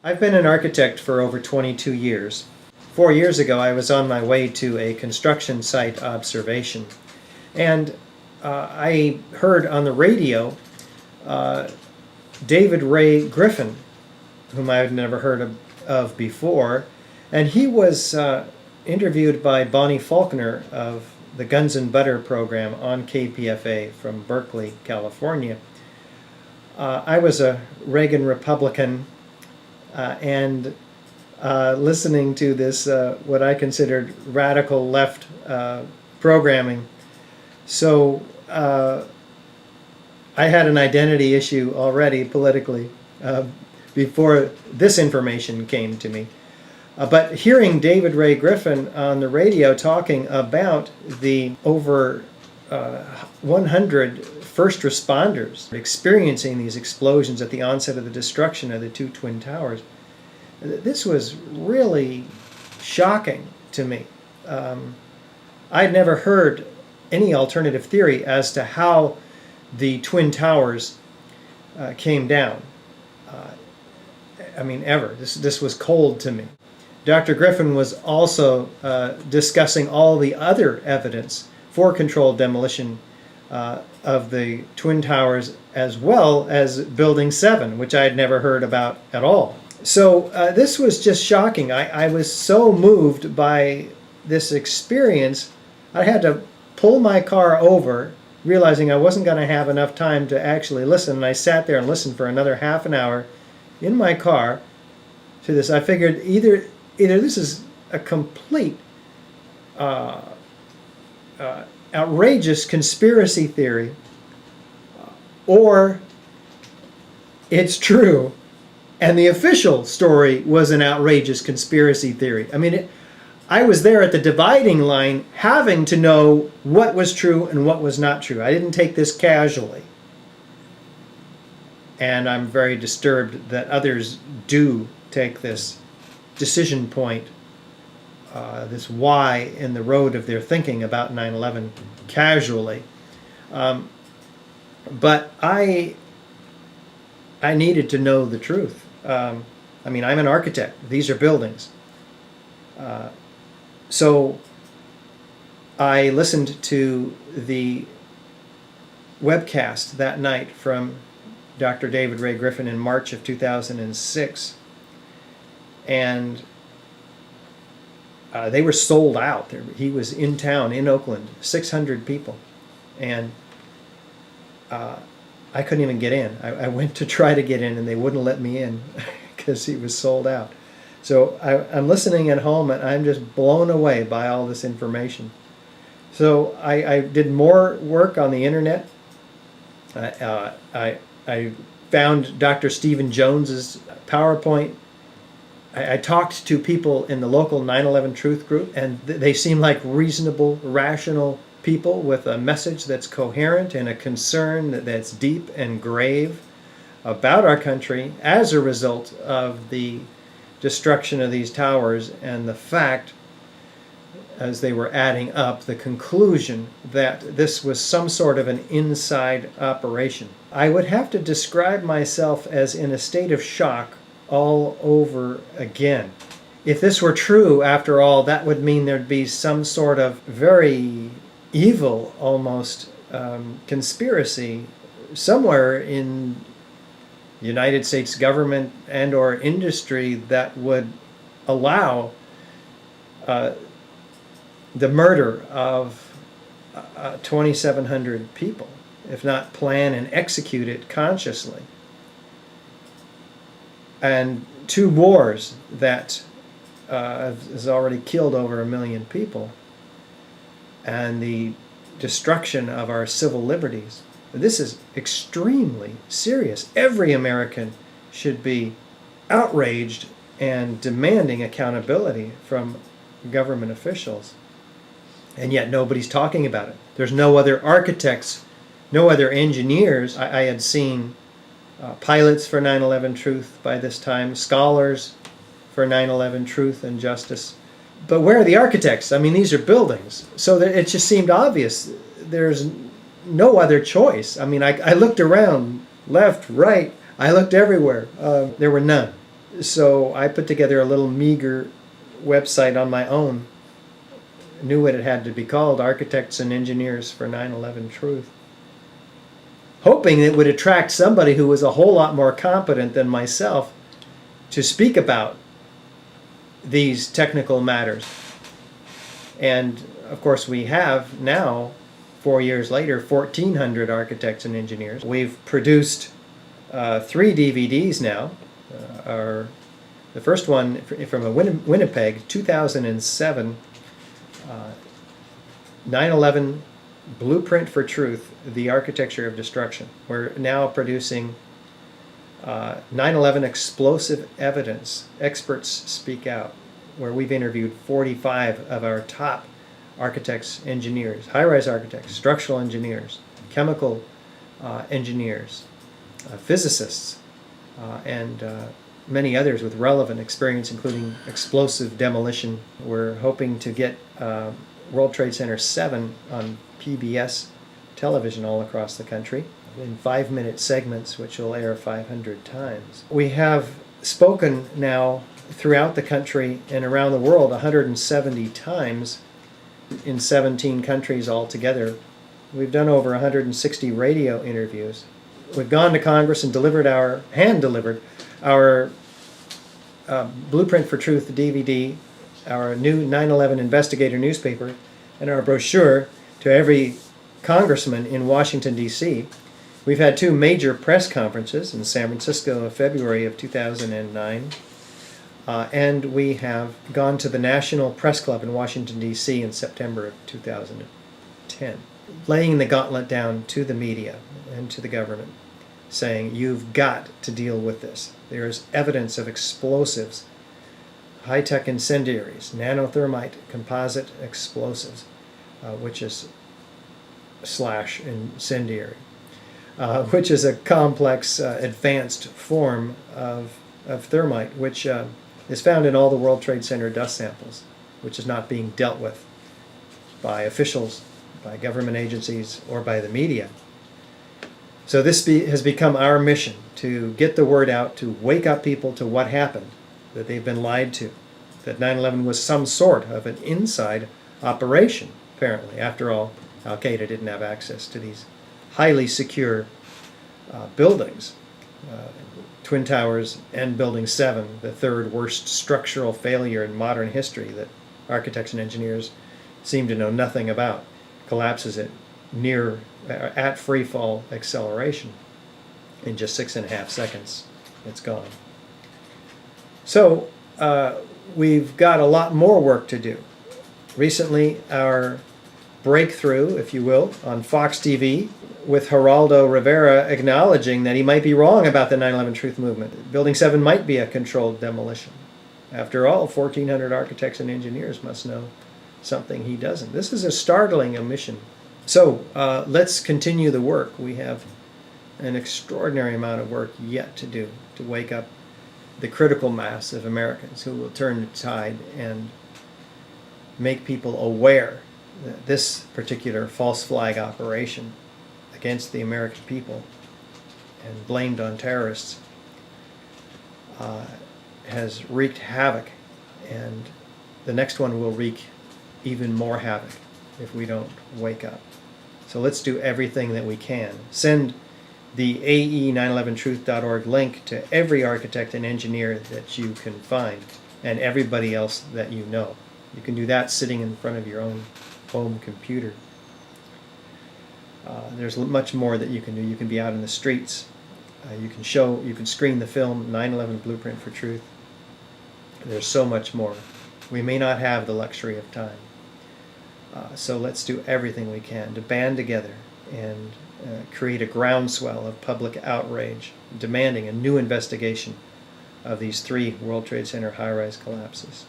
I've been an architect for over 22 years. 4 years ago, I was on my way to a construction site observation, and I heard on the radio David Ray Griffin, whom I had never heard of before, and he was interviewed by Bonnie Faulkner of the Guns and Butter program on KPFA from Berkeley, California. I was a Reagan Republican and listening to this, what I considered radical left programming. So I had an identity issue already politically before this information came to me. But hearing David Ray Griffin on the radio talking about the over 100 first responders experiencing these explosions at the onset of the destruction of the two Twin Towers, this was really shocking to me. I'd never heard any alternative theory as to how the Twin Towers came down. Ever. This was cold to me. Dr. Griffin was also discussing all the other evidence for controlled demolition of the Twin Towers, as well as Building 7, which I had never heard about at all. So this was just shocking. I was so moved by this experience, I had to pull my car over, realizing I wasn't going to have enough time to actually listen, and I sat there and listened for another half an hour in my car to this. I figured either this is a complete outrageous conspiracy theory, or it's true, and the official story was an outrageous conspiracy theory. I was there at the dividing line having to know what was true and what was not true. I didn't take this casually. And I'm very disturbed that others do take this decision point, this why in the road of their thinking about 9/11 casually. But I needed to know the truth. I'm an architect. These are buildings. So I listened to the webcast that night from Dr. David Ray Griffin in March of 2006, and they were sold out. He was in town in Oakland, 600 people, and I couldn't even get in. I went to try to get in, and they wouldn't let me in because he was sold out. So I'm listening at home, and I'm just blown away by all this information. So I did more work on the internet. I found Dr. Stephen Jones's PowerPoint. I talked to people in the local 9/11 Truth group, and they seem like reasonable, rational people with a message that's coherent and a concern that's deep and grave about our country as a result of the destruction of these towers, and the fact, as they were adding up, the conclusion that this was some sort of an inside operation. I would have to describe myself as in a state of shock all over again. If this were true, after all, that would mean there'd be some sort of very evil, almost, conspiracy somewhere in United States government and or industry that would allow the murder of 2,700 people, if not plan and execute it consciously. And two wars that has already killed over 1 million people, and the destruction of our civil liberties. This is extremely serious. Every American should be outraged and demanding accountability from government officials. And yet nobody's talking about it. There's no other architects, no other engineers. I had seen pilots for 9/11 Truth by this time, scholars for 9/11 Truth and Justice. But where are the architects? These are buildings. So that it just seemed obvious. There's no other choice. I looked around, left, right. I looked everywhere. There were none. So I put together a little meager website on my own, knew what it had to be called, Architects and Engineers for 9/11 Truth, hoping it would attract somebody who was a whole lot more competent than myself to speak about these technical matters. And of course we have now, 4 years later, 1,400 architects and engineers. We've produced 3 DVDs now. The first one from Winnipeg, 2007, 9/11 Blueprint for Truth, The Architecture of Destruction. We're now producing 9/11 Explosive Evidence, Experts Speak Out, where we've interviewed 45 of our top architects, engineers, high-rise architects, structural engineers, chemical engineers, physicists, and many others with relevant experience, including explosive demolition. We're hoping to get World Trade Center 7 on PBS television all across the country in 5-minute segments, which will air 500 times. We have spoken now throughout the country and around the world 170 times in 17 countries altogether. We've done over 160 radio interviews. We've gone to Congress and hand-delivered our Blueprint for Truth DVD, our new 9/11 Investigator newspaper, and our brochure to every congressman in Washington, D.C. We've had 2 major press conferences in San Francisco in February of 2009, and we have gone to the National Press Club in Washington, D.C. in September of 2010, laying the gauntlet down to the media and to the government, saying, you've got to deal with this. There is evidence of explosives, high-tech incendiaries, nanothermite composite explosives, which is / incendiary, which is a complex, advanced form of thermite, which is found in all the World Trade Center dust samples, which is not being dealt with by officials, by government agencies, or by the media. So this has become our mission, to get the word out, to wake up people to what happened, that they've been lied to, that 9/11 was some sort of an inside operation, apparently. After all, Al-Qaeda didn't have access to these highly secure buildings. Twin Towers and Building 7, the 3rd worst structural failure in modern history that architects and engineers seem to know nothing about, collapses at free fall acceleration. In just 6.5 seconds, it's gone. So we've got a lot more work to do. Recently, our breakthrough, if you will, on Fox TV, with Geraldo Rivera acknowledging that he might be wrong about the 9/11 Truth Movement. Building 7 might be a controlled demolition. After all, 1,400 architects and engineers must know something he doesn't. This is a startling omission. So let's continue the work. We have an extraordinary amount of work yet to do to wake up the critical mass of Americans who will turn the tide and make people aware that this particular false flag operation against the American people and blamed on terrorists has wreaked havoc, and the next one will wreak even more havoc if we don't wake up. So let's do everything that we can. Send the ae911truth.org link to every architect and engineer that you can find, and everybody else that you know. You can do that sitting in front of your own home computer. There's much more that you can do. You can be out in the streets. You can screen the film 9/11 Blueprint for Truth. There's so much more. We may not have the luxury of time. So let's do everything we can to band together and create a groundswell of public outrage, demanding a new investigation of these 3 World Trade Center high-rise collapses.